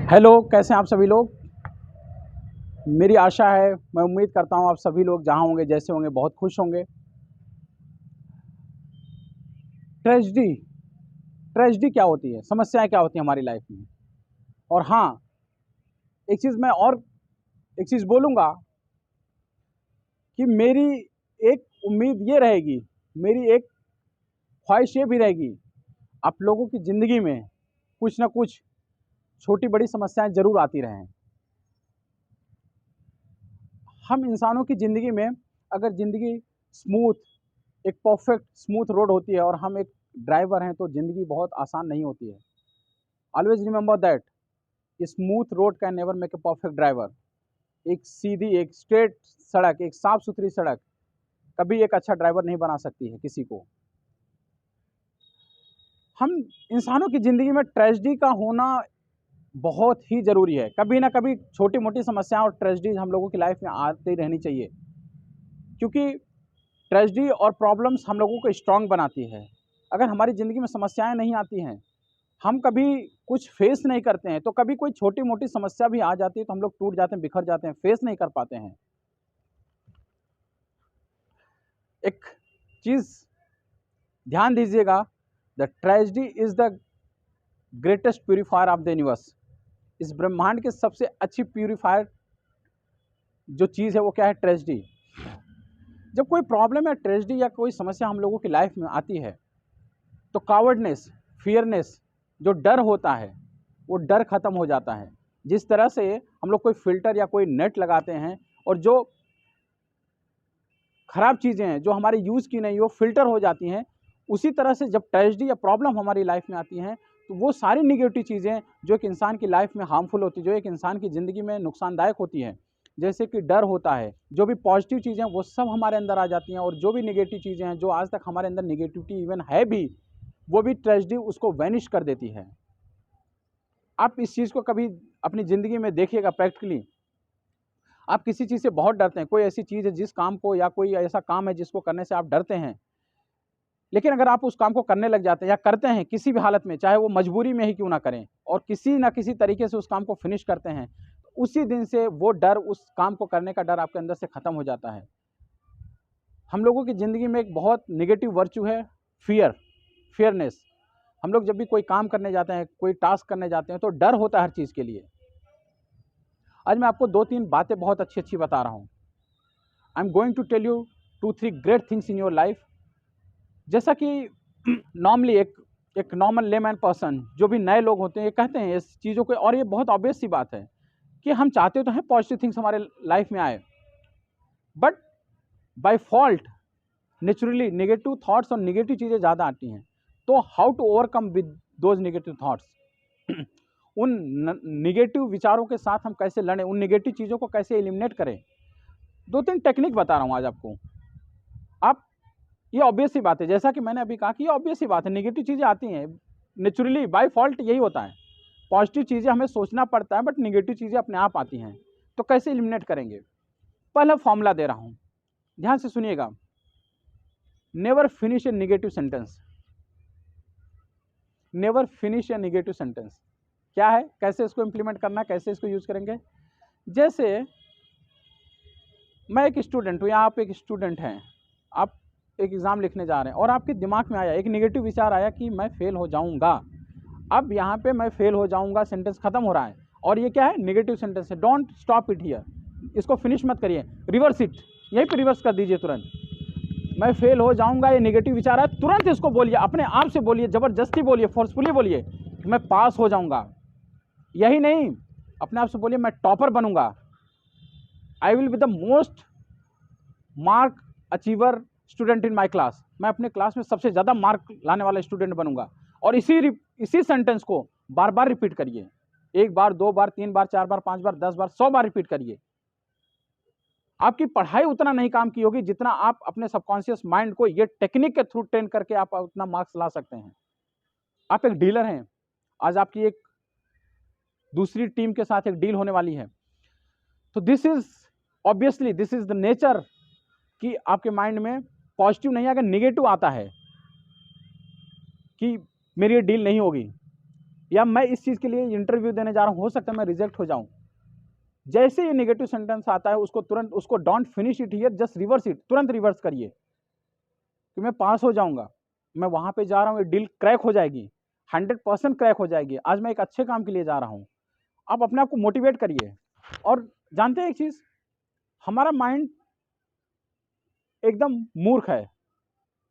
Hello, कैसे हैं आप सभी लोग। मेरी आशा है, मैं उम्मीद करता हूं आप सभी लोग जहां होंगे जैसे होंगे बहुत खुश होंगे। ट्रेजेडी ट्रेजेडी क्या होती है, समस्याएं क्या होती हैं हमारी लाइफ में। और हाँ, एक चीज़ मैं और एक चीज़ बोलूँगा कि मेरी एक उम्मीद ये रहेगी, मेरी एक ख्वाहिश ये भी रहेगी, आप लोगों की ज़िंदगी में कुछ ना कुछ छोटी बड़ी समस्याएं ज़रूर आती रहें। हम इंसानों की ज़िंदगी में अगर ज़िंदगी स्मूथ एक परफेक्ट स्मूथ रोड होती है और हम एक ड्राइवर हैं तो ज़िंदगी बहुत आसान नहीं होती है। Always remember that smooth road can never make a perfect driver. एक सीधी एक स्ट्रेट सड़क, एक साफ सुथरी सड़क कभी एक अच्छा ड्राइवर नहीं बना सकती है किसी को। हम इंसानों की ज़िंदगी में ट्रेजेडी का होना बहुत ही ज़रूरी है। कभी ना कभी छोटी मोटी समस्याएं और ट्रेजेडी हम लोगों की लाइफ में आती रहनी चाहिए, क्योंकि ट्रेजेडी और प्रॉब्लम्स हम लोगों को स्ट्रांग बनाती है। अगर हमारी ज़िंदगी में समस्याएं नहीं आती हैं, हम कभी कुछ फेस नहीं करते हैं, तो कभी कोई छोटी मोटी समस्या भी आ जाती है तो हम लोग टूट जाते हैं, बिखर जाते हैं, फेस नहीं कर पाते हैं। एक चीज़ ध्यान दीजिएगा, the tragedy is the greatest purifier of the universe. इस ब्रह्मांड की सबसे अच्छी प्यूरीफायर जो चीज़ है वो क्या है, ट्रेजेडी। जब कोई प्रॉब्लम या ट्रेजेडी या कोई समस्या हम लोगों की लाइफ में आती है तो कावर्डनेस, फियरनेस, जो डर होता है वो डर खत्म हो जाता है। जिस तरह से हम लोग कोई फिल्टर या कोई नेट लगाते हैं और जो खराब चीज़ें हैं जो हमारे यूज़ की नहीं वो फिल्टर हो जाती हैं, उसी तरह से जब ट्रेजेडी या प्रॉब्लम हमारी लाइफ में आती हैं तो वो सारी निगेटिव चीज़ें जो एक इंसान की लाइफ में हार्मफुल होती है, जो एक इंसान की ज़िंदगी में नुकसानदायक होती हैं, जैसे कि डर होता है, जो भी पॉजिटिव चीज़ें हैं वो सब हमारे अंदर आ जाती हैं, और जो भी निगेटिव चीज़ें हैं जो आज तक हमारे अंदर निगेटिविटी इवन है भी, वो भी ट्रेजेडी उसको वैनिश कर देती है। आप इस चीज़ को कभी अपनी ज़िंदगी में देखिएगा प्रैक्टिकली। आप किसी चीज़ से बहुत डरते हैं, कोई ऐसी चीज़ है जिस काम को या कोई ऐसा काम है जिसको करने से आप डरते हैं, लेकिन अगर आप उस काम को करने लग जाते हैं या करते हैं किसी भी हालत में, चाहे वो मजबूरी में ही क्यों ना करें, और किसी ना किसी तरीके से उस काम को फिनिश करते हैं, तो उसी दिन से वो डर, उस काम को करने का डर आपके अंदर से ख़त्म हो जाता है। हम लोगों की ज़िंदगी में एक बहुत निगेटिव वर्चू है फियरनेस। हम लोग जब भी कोई काम करने जाते हैं, कोई टास्क करने जाते हैं, तो डर होता है हर चीज़ के लिए। आज मैं आपको 2-3 बातें बहुत अच्छी बता रहा हूँ। I am going to tell you 2-3 great things in your life. जैसा कि नॉर्मली एक नॉर्मल लेमैन पर्सन, जो भी नए लोग होते हैं, ये कहते हैं इस चीज़ों को, और ये बहुत ऑब्वियस सी बात है कि हम चाहते तो हैं पॉजिटिव थिंग्स हमारे लाइफ में आए, but by default naturally negative thoughts और नेगेटिव चीज़ें ज़्यादा आती हैं। तो how to overcome with those negative thoughts उन नेगेटिव विचारों के साथ हम कैसे लड़ें, उन नेगेटिव चीज़ों को कैसे एलिमिनेट करें। 2-3 टेक्निक बता रहा हूँ आज आपको। आप, ये ऑब्वियस सी बात है, जैसा कि मैंने अभी कहा कि ये ऑब्वियस सी बात है, नेगेटिव चीज़ें आती हैं नेचुरली, बाय फॉल्ट यही होता है। पॉजिटिव चीज़ें हमें सोचना पड़ता है, बट नेगेटिव चीज़ें अपने आप आती हैं। तो कैसे एलिमिनेट करेंगे? पहला फॉर्मूला दे रहा हूँ, ध्यान से सुनिएगा। Never finish a negative sentence. Never finish a negative sentence क्या है, कैसे इसको इंप्लीमेंट करना, कैसे इसको यूज़ करेंगे? जैसे मैं एक स्टूडेंट हूँ या आप एक स्टूडेंट हैं, आप एक एग्ज़ाम लिखने जा रहे हैं और आपके दिमाग में आया, एक नेगेटिव विचार आया कि मैं फेल हो जाऊंगा। अब यहाँ पे मैं फेल हो जाऊंगा सेंटेंस खत्म हो रहा है, और ये क्या है, नेगेटिव सेंटेंस है। डोंट स्टॉप इट हियर, इसको फिनिश मत करिए, रिवर्स इट, यहीं पे रिवर्स कर दीजिए तुरंत। मैं फेल हो जाऊंगा, ये नेगेटिव विचार है, तुरंत इसको बोलिए, अपने आप से बोलिए, ज़बरदस्ती बोलिए, फोर्सफुली बोलिए कि मैं पास हो जाऊंगा। यही नहीं, अपने आप से बोलिए मैं टॉपर बनूंगा, I will be the most mark achiever student in my class. मैं अपने क्लास में सबसे ज़्यादा मार्क लाने वाला स्टूडेंट बनूंगा। और इसी सेंटेंस को बार बार रिपीट करिए, 1 बार, 2 बार, 3 बार, 4 बार, 5 बार, 10 बार, 100 बार रिपीट करिए। आपकी पढ़ाई उतना नहीं काम की होगी जितना आप अपने सबकॉन्शियस माइंड को ये टेक्निक के थ्रू ट्रेन करके आप उतना मार्क्स ला सकते हैं। आप एक डीलर हैं, आज आपकी एक दूसरी टीम के साथ एक डील होने वाली है, तो this is obviously this is the nature कि आपके माइंड में पॉजिटिव नहीं, अगर नेगेटिव आता है कि मेरी ये डील नहीं होगी, या मैं इस चीज़ के लिए इंटरव्यू देने जा रहा हूँ, हो सकता है मैं रिजेक्ट हो जाऊँ। जैसे ये नेगेटिव सेंटेंस आता है उसको तुरंत, उसको don't finish it here, just reverse it, तुरंत रिवर्स करिए कि मैं पास हो जाऊंगा, मैं वहां पे जा रहा हूँ, ये डील क्रैक हो जाएगी, 100% क्रैक हो जाएगी, आज मैं एक अच्छे काम के लिए जा रहा हूँ। आप अपने आप को मोटिवेट करिए। और जानते हैं एक चीज, हमारा माइंड एकदम मूर्ख है,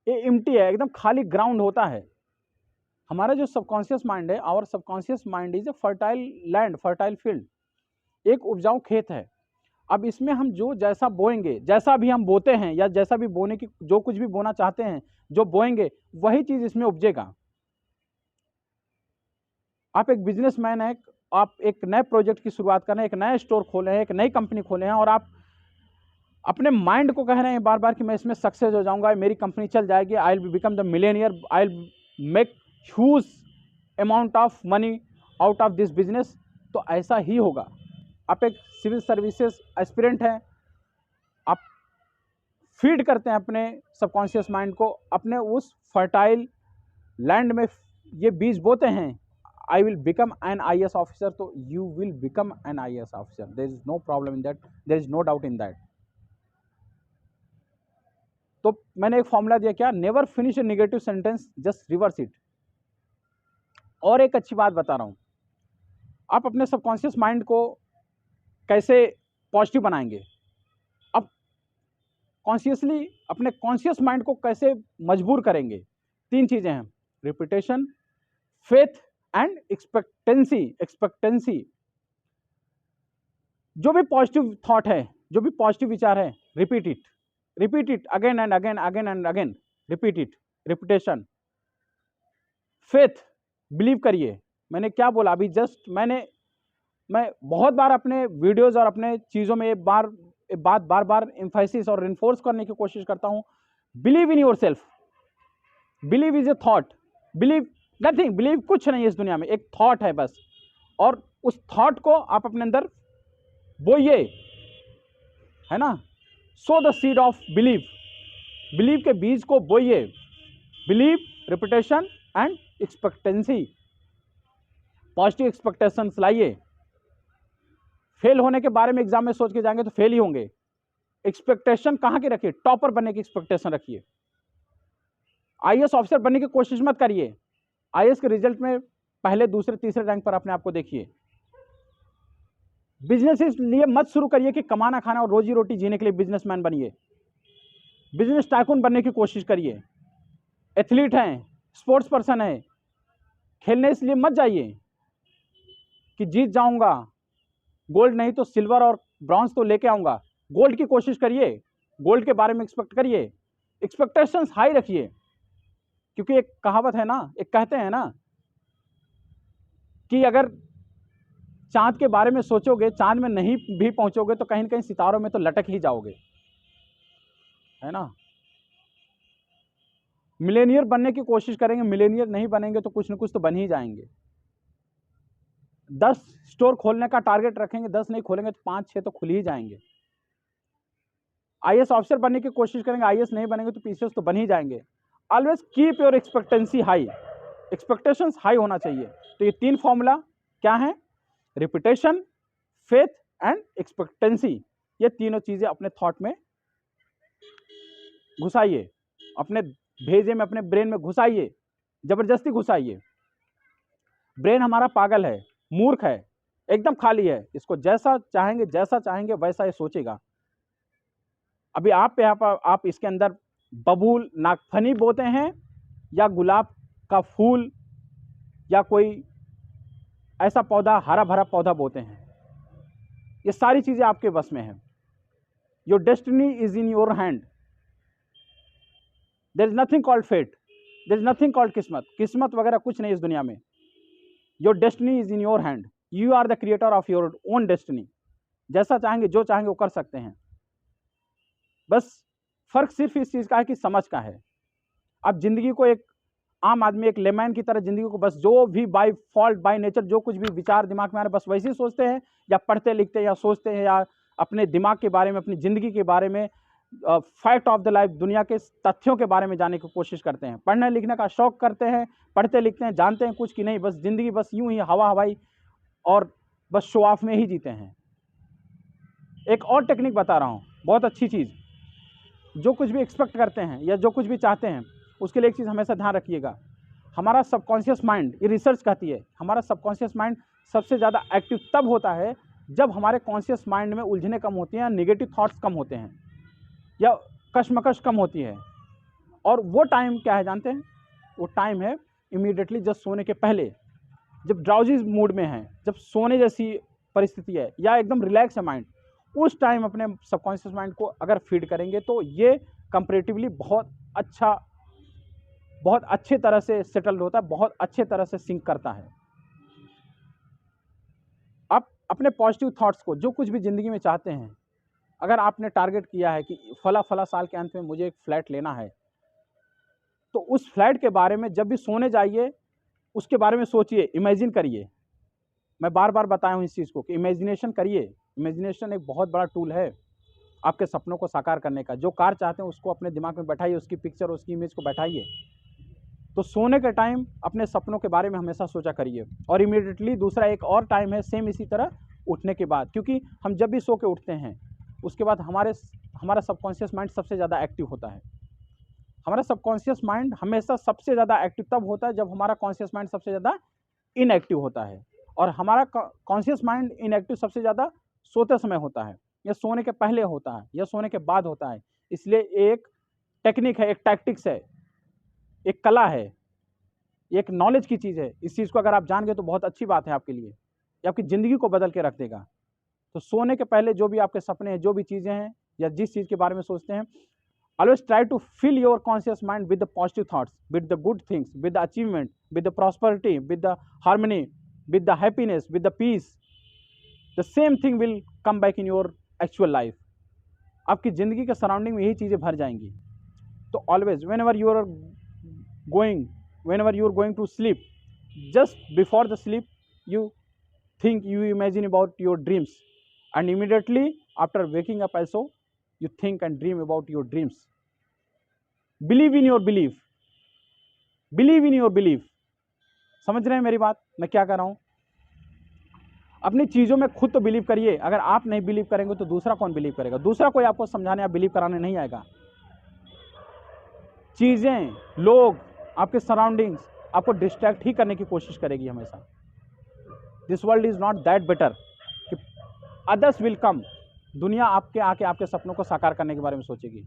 ये इम्प्टी है, एकदम खाली ग्राउंड होता है। हमारा जो सबकॉन्शियस माइंड है, our subconscious mind is a fertile land, fertile field, एक उपजाऊ खेत है। अब इसमें हम जो जैसा बोएंगे, जैसा भी हम बोते हैं या जैसा भी बोने की, जो कुछ भी बोना चाहते हैं, जो बोएंगे वही चीज इसमें उपजेगा। आप एक बिजनेसमैन है, आप एक नए प्रोजेक्ट की शुरुआत कर रहे हैं, एक नया स्टोर खोले हैं, एक नई कंपनी खोले हैं, और आप अपने माइंड को कह रहे हैं बार बार कि मैं इसमें सक्सेस हो जाऊंगा, मेरी कंपनी चल जाएगी, आई will become the Millionaire, I will make huge amount of money out of this business. तो ऐसा ही होगा। आप एक सिविल सर्विसेज एस्पिरेंट हैं, आप फीड करते हैं अपने सबकॉन्शियस माइंड को, अपने उस फर्टाइल लैंड में ये बीज बोते हैं, I will become an IAS officer, तो you will become an IAS officer, there is no problem in that, there is no doubt in that. तो मैंने एक फॉर्मूला दिया, क्या, never finish a negative sentence, just reverse it. और एक अच्छी बात बता रहा हूं, आप अपने सबकॉन्शियस माइंड को कैसे पॉजिटिव बनाएंगे, अब कॉन्शियसली अपने कॉन्शियस माइंड को कैसे मजबूर करेंगे। 3 चीजें हैं, repetition, faith and expectancy. Expectancy, जो भी पॉजिटिव थॉट है, जो भी पॉजिटिव विचार है, repeat it again and again, again and again, repeat it, repetition. Faith, believe करिए। मैंने क्या बोला अभी जस्ट, मैं बहुत बार अपने वीडियोस और अपने चीज़ों में एक बात बार बार एम्फेसिस और रिन्फोर्स करने की कोशिश करता हूं, believe in your self. Believe is a thought, believe nothing, believe कुछ नहीं है इस दुनिया में, एक थॉट है बस, और उस थॉट को आप अपने अंदर बोइए, है ना, so the seed of believe, believe के बीज को बोइए। Believe, repetition and expectancy, positive expectations लाइए। फेल होने के बारे में एग्जाम में सोच के जाएंगे तो फेल ही होंगे। एक्सपेक्टेशन कहां की रखिए, टॉपर बनने की एक्सपेक्टेशन रखिए। IAS ऑफिसर बनने की कोशिश मत करिए, IAS के रिजल्ट में पहले, दूसरे, तीसरे रैंक पर अपने आप को देखिए। बिजनेस इसलिए मत शुरू करिए कि कमाना खाना और रोजी रोटी जीने के लिए बिजनेसमैन बनिए, बिजनेस टाइकून बनने की कोशिश करिए। एथलीट हैं, स्पोर्ट्स पर्सन है, खेलने इसलिए मत जाइए कि जीत जाऊंगा, गोल्ड नहीं तो सिल्वर और ब्रॉन्ज तो लेके आऊंगा। गोल्ड की कोशिश करिए, गोल्ड के बारे में एक्सपेक्ट करिए, एक्सपेक्टेशंस हाई रखिए। क्योंकि एक कहावत है ना, एक कहते हैं ना कि अगर चांद के बारे में सोचोगे, चांद में नहीं भी पहुंचोगे तो कहीं ना कहीं सितारों में तो लटक ही जाओगे, है ना। मिलेनियर बनने की कोशिश करेंगे, मिलेनियर नहीं बनेंगे तो कुछ न कुछ तो बन ही जाएंगे। 10 स्टोर खोलने का टारगेट रखेंगे, 10 नहीं खोलेंगे तो 5-6 तो खुल ही जाएंगे। IAS ऑफिसर बनने की कोशिश करेंगे, IAS नहीं बनेंगे तो PCS तो बन ही जाएंगे। Always keep your expectancy high, expectations high होना चाहिए। तो ये 3 फॉर्मूला क्या है, रिपीटेशन, फेथ एंड एक्सपेक्टेंसी, ये तीनों चीजें अपने थॉट में घुसाइए, अपने भेजे में, अपने ब्रेन में घुसाइए, जबरदस्ती घुसाइए। ब्रेन हमारा पागल है, मूर्ख है, एकदम खाली है, इसको जैसा चाहेंगे वैसा ये सोचेगा। अभी आप इसके अंदर बबूल, नागफनी बोते हैं या गुलाब का फूल या कोई ऐसा पौधा, हरा भरा पौधा बोते हैं, ये सारी चीजें आपके बस में है। Your destiny is in your hand, there is nothing called fate, there is nothing called किस्मत, किस्मत वगैरह कुछ नहीं इस दुनिया में। Your destiny is in your hand, you are the creator of your own destiny. जैसा चाहेंगे, जो चाहेंगे वो कर सकते हैं। बस फर्क सिर्फ इस चीज का है कि समझ का है। अब जिंदगी को एक आम आदमी, एक लेमैन की तरह जिंदगी को बस जो भी बाय फॉल्ट, बाय नेचर जो कुछ भी विचार दिमाग में आ रहे बस वैसे ही सोचते हैं, या पढ़ते लिखते या सोचते हैं, या अपने दिमाग के बारे में, अपनी जिंदगी के बारे में फैक्ट ऑफ द लाइफ, दुनिया के तथ्यों के बारे में जानने की कोशिश करते हैं, पढ़ने लिखने का शौक करते हैं, पढ़ते लिखते हैं, जानते हैं कुछ कि नहीं, बस ज़िंदगी बस यूं ही हवा हवाई और बस शो ऑफ में ही जीते हैं। एक और टेक्निक बता रहा हूँ, बहुत अच्छी चीज़, जो कुछ भी एक्सपेक्ट करते हैं या जो कुछ भी चाहते हैं, उसके लिए एक चीज़ हमेशा ध्यान रखिएगा, हमारा सबकॉन्शियस माइंड, ये रिसर्च कहती है, हमारा सबकॉन्शियस माइंड सबसे ज़्यादा एक्टिव तब होता है जब हमारे कॉन्शियस माइंड में उलझने कम होती हैं, नेगेटिव थॉट्स कम होते हैं या कशमकश कम होती है। और वो टाइम क्या है जानते हैं? वो टाइम है इमीडिएटली जस्ट सोने के पहले, जब ड्राउजी मूड में है, जब सोने जैसी परिस्थिति है या एकदम रिलैक्स है माइंड, उस टाइम अपने सबकॉन्शियस माइंड को अगर फीड करेंगे तो ये कंपैरेटिवली बहुत अच्छे तरह से सेटल्ड होता है, बहुत अच्छे तरह से सिंक करता है। आप अपने पॉजिटिव थॉट्स को, जो कुछ भी ज़िंदगी में चाहते हैं, अगर आपने टारगेट किया है कि फला साल के अंत में मुझे एक फ्लैट लेना है, तो उस फ्लैट के बारे में जब भी सोने जाइए उसके बारे में सोचिए, इमेजिन करिए। मैं बार बार बताया हूँ इस चीज़ को कि इमेजिनेशन करिए। इमेजिनेशन एक बहुत बड़ा टूल है आपके सपनों को साकार करने का। जो कार चाहते हैं उसको अपने दिमाग में बैठाइए, उसकी पिक्चर, उसकी इमेज को बैठाइए। तो सोने के टाइम अपने सपनों के बारे में हमेशा सोचा करिए। और इमीडिएटली दूसरा एक और टाइम है सेम इसी तरह, उठने के बाद, क्योंकि हम जब भी सो के उठते हैं उसके बाद हमारा सबकॉन्शियस माइंड सबसे ज़्यादा एक्टिव होता है। हमारा सबकॉन्शियस माइंड हमेशा सबसे ज़्यादा एक्टिव तब होता है जब हमारा कॉन्शियस माइंड सबसे ज़्यादा इनएक्टिव होता है। और हमारा कॉन्शियस माइंड इनएक्टिव सबसे ज़्यादा सोते समय होता है, या सोने के पहले होता है, या सोने के बाद होता है। इसलिए एक टेक्निक है, एक टैक्टिक्स है, एक कला है, एक नॉलेज की चीज़ है। इस चीज़ को अगर आप जान गए तो बहुत अच्छी बात है आपके लिए, ये आपकी ज़िंदगी को बदल के रख देगा। तो सोने के पहले जो भी आपके सपने हैं, जो भी चीज़ें हैं या जिस चीज़ के बारे में सोचते हैं, always try to fill your conscious mind with the positive thoughts, with the good things, with the achievement, with the prosperity, with the harmony, with the happiness, with the peace. The same thing will come back in your actual life. आपकी ज़िंदगी के surrounding में यही चीज़ें भर जाएंगी। तो always whenever you are going to sleep, just before the sleep you imagine about your dreams, and immediately after waking up also you think and dream about your dreams. Believe in your belief. Believe in your belief. समझ रहे हैं मेरी बात, मैं क्या कर रहा हूं? अपनी चीज़ों में खुद तो बिलीव करिए। अगर आप नहीं बिलीव करेंगे तो दूसरा कौन बिलीव करेगा? दूसरा कोई आपको समझाने या बिलीव कराने नहीं आएगा। चीज़ें, लोग, आपके सराउंडिंग्स आपको डिस्ट्रैक्ट ही करने की कोशिश करेगी हमेशा। This world is not that better कि अदर्स विल कम। दुनिया आपके आके आपके सपनों को साकार करने के बारे में सोचेगी।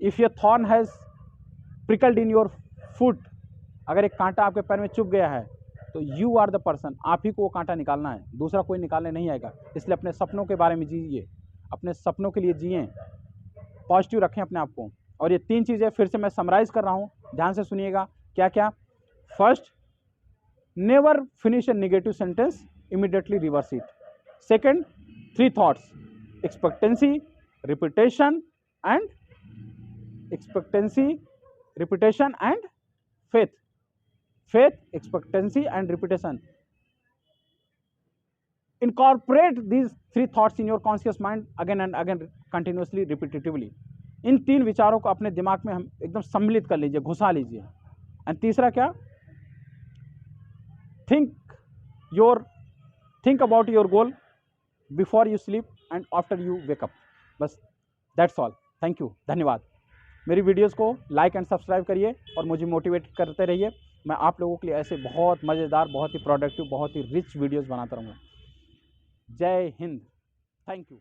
If your thorn has prickled in your foot, अगर एक कांटा आपके पैर में चुभ गया है तो यू आर द पर्सन, आप ही को वो कांटा निकालना है, दूसरा कोई निकालने नहीं आएगा। इसलिए अपने सपनों के बारे में जीजिए, अपने सपनों के लिए जिए, पॉजिटिव रखें अपने आप को। और ये 3 चीज़ें फिर से मैं समराइज़ कर रहा हूँ, ध्यान से सुनिएगा। क्या क्या? First, never finish a negative sentence, immediately reverse it. Second, 3 thoughts, expectancy, repetition and faith. Faith, expectancy and repetition. Incorporate these 3 thoughts in your conscious mind again and again, continuously, repetitively. इन 3 विचारों को अपने दिमाग में हम एकदम सम्मिलित कर लीजिए, घुसा लीजिए। एंड तीसरा क्या? think about your goal before you sleep and after you wake up. बस that's all. थैंक यू, धन्यवाद। मेरी वीडियोस को लाइक एंड सब्सक्राइब करिए और मुझे मोटिवेट करते रहिए। मैं आप लोगों के लिए ऐसे बहुत मज़ेदार, बहुत ही प्रोडक्टिव, बहुत ही रिच वीडियोस बनाता रहूँगा। जय हिंद, थैंक यू।